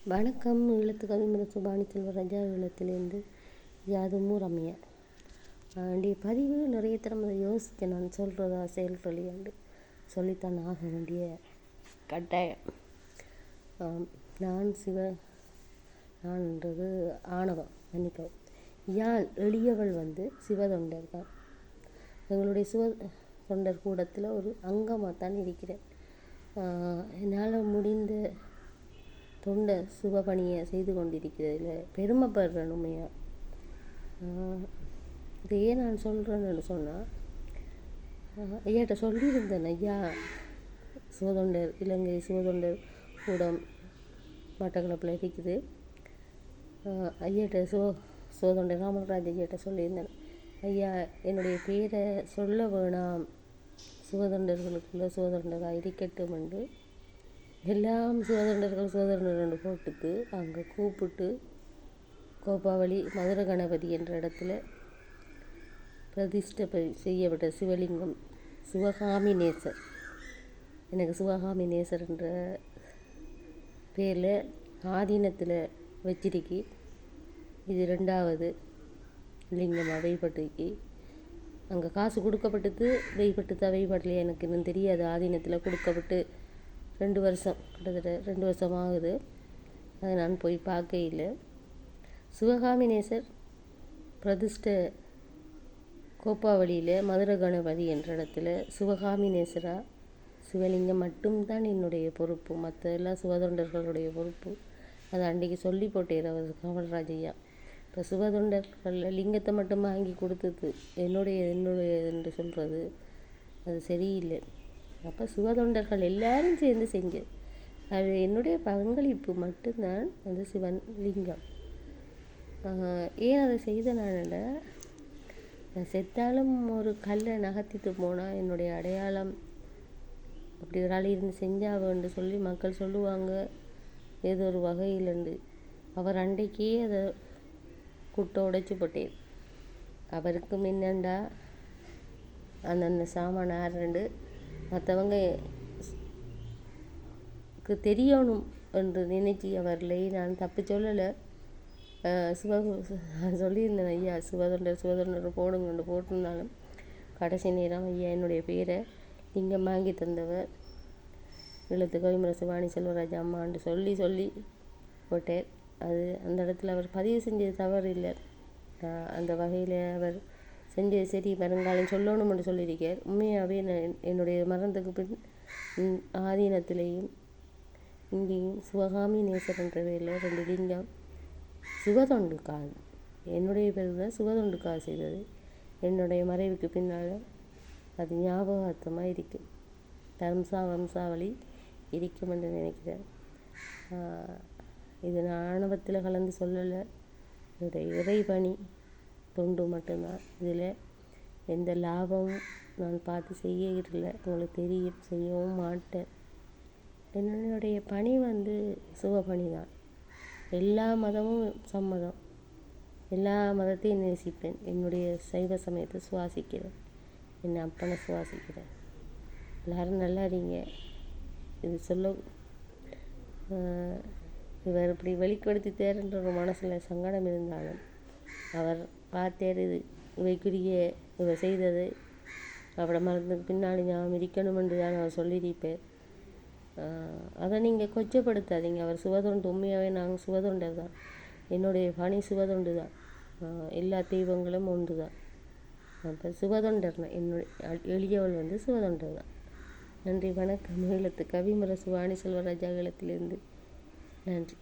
வணக்கம். ஈழத்து கவிமர சுபானி செல்வராஜா ஈழத்திலேருந்து யாதுமு ரம்யா. வேண்டிய பதிவு நிறைய தரம் அதை யோசித்தேன். நான் சொல்கிறதா செயல்களியாண்டு சொல்லித்தான் ஆக வேண்டிய கட்டாயம். நான்ன்றது ஆணவம், மன்னிக்கவும். யாழ் எளியவள் சிவதொண்டர் தான். எங்களுடைய சிவதொண்டர் கூடத்தில் ஒரு அங்கமாக தான் இருக்கிறேன். என்னால் முடிந்த தொண்டை சிவபணியை செய்து கொண்டிருக்கிறதுல பெருமைப்படுறேன். உண்மையாக இதையே நான் சொல்கிறேன்னு சொன்னால், ஐயாட்ட சொல்லியிருந்தேன். ஐயா சிவதொண்டர், இலங்கை சிவதொண்டர் கூடம் மட்டக்களப்பில் இருக்குது. ஐயாட்ட சிவதொண்டர் ராமராஜ் ஐயாட்ட சொல்லியிருந்தேன், ஐயா என்னுடைய பேரை சொல்ல வேணாம், சிவதொண்டர்களுக்குள்ள சிவதொண்டராக இருக்கட்டும் என்று எல்லாம் சிவதொண்டர்கள் போட்டுக்கு அங்கே கூப்பிட்டு கோபாவளி மதுர கணபதி என்ற இடத்துல பிரதிஷ்டை செய்யப்பட்ட சிவலிங்கம் சிவகாமிநேசர். எனக்கு சிவகாமிநேசர் என்ற பேரில் ஆதீனத்தில் வச்சிருக்கி. இது 2வது லிங்கமாக வைப்பட்டுக்கு. அங்கே காசு கொடுக்கப்பட்டது, வைப்பட்டு வைப்பாட்டில் எனக்கு இன்னும் தெரியாது. ஆதீனத்தில் கொடுக்கப்பட்டு 2 வருஷம், கிட்டத்தட்ட 2 வருஷம் ஆகுது. அதை நான் போய் பார்க்கையில் சிவகாமிநேசர் பிரதிஷ்டை கோப்பாவளியில் மதுர கணபதி என்ற இடத்துல சிவகாமிநேசராக சிவலிங்கம் மட்டும்தான் என்னுடைய பொறுப்பு, மற்ற எல்லாம் சிவதொண்டர்களுடைய பொறுப்பு. அதை அன்றைக்கி சொல்லி போட்டேன் அவர் காமராஜையா. இப்போ சிவதொண்டர்கள் லிங்கத்தை மட்டும் வாங்கி கொடுத்தது என்னுடைய என்று சொல்கிறது அது சரியில்லை. அப்போ சிவதொண்டர்கள் எல்லாரும் சேர்ந்து செஞ்சு அது என்னுடைய பங்களிப்பு மட்டும்தான் அந்த சிவன் லிங்கம். ஏன் அதை செய்தனால, நான் செத்தாலும் ஒரு கல்லை நகர்த்திட்டு போனால் என்னுடைய அடையாளம் அப்படி ஒரு ஆள் இருந்து செஞ்சாவன்னு சொல்லி மக்கள் சொல்லுவாங்க. ஏதோ ஒரு வகையிலேருந்து அவர் அன்றைக்கே அதை குட்டை உடைச்சி போட்டேன். அவருக்கு முன்னண்டா அந்த சாமான ஆறுண்டு மற்றவங்க தெரியணும் என்று நினைச்சி அவர்களை நான் தப்பு சொல்லலை. சொல்லியிருந்தேன், ஐயா சிவதொண்டர் போடுங்கன்னு போட்டிருந்தாலும் கடைசி நேரம் ஐயா என்னுடைய பேரை லிங்கம் வாங்கி தந்தவர் ஈழத்து கவிமர சுபானி செல்வராஜா அம்மான்னு சொல்லி போட்டார். அது அந்த இடத்துல அவர் பதிவு செஞ்சது தவறு இல்லை. அந்த வகையில் அவர் செஞ்சது சரி, வருங்காலம் சொல்லணும்னு சொல்லியிருக்கார். உண்மையாகவே என்னுடைய மரணத்துக்கு பின் ஆதீனத்திலேயும் இங்கேயும் சிவகாமிநேசர் என்ற பேரில் 2 லிங்கம் சிவதொண்டுக்காக, என்னுடைய பேர் தான் சிவதொண்டுக்காக செய்தது. என்னுடைய மறைவுக்கு பின்னால் அது ஞாபகார்த்தமாக இருக்கும், வம்சாவளி இருக்கும் என்று நினைக்கிறேன். இது நான் ஆணவத்தில் கலந்து சொல்லலை. என்னுடைய இறைபணி தொண்டு மட்டும்தான். இதில் எந்த லாபமும் நான் பார்த்து செய்யவில்லை. உங்களுக்கு தெரியும், செய்யவும் மாட்டேன். என்னுடைய பணி சிவபணி தான். எல்லா மதமும் சம்மதம், எல்லா மதத்தையும் நேசிப்பேன். என்னுடைய சைவ சமயத்தை சுவாசிக்கிறேன், என் அப்பனை சுவாசிக்கிறேன். எல்லோரும் நல்லா இருங்க. இது சொல்ல இவர் இப்படி வெளிப்படுத்தி தேர்ன்ற ஒரு மனசில் சங்கடம் இருந்தாலும் அவர் பார்த்தார். இவைக்குரிய இவர் செய்தது அவட மரணத்துக்கு பின்னாடி ஞாபகம் இருக்கணும் என்று தான் அவர் சொல்லியிருப்பார். அதை நீங்கள் கொச்சப்படுத்தாதீங்க. அவர் சிவதொண்டு, உண்மையாகவே நாங்கள் சிவதொண்டர் தான். என்னுடைய பணி சிவதொண்டு தான். எல்லா தெய்வங்களும் ஒன்று தான். அப்போ சிவதொண்டர் தான். என்னுடைய எளியவள் சிவதொண்டர் தான். நன்றி, வணக்கம். ஈழத்து கவிமர சுபானி செல்வராஜா ஈழத்திலிருந்து. நன்றி.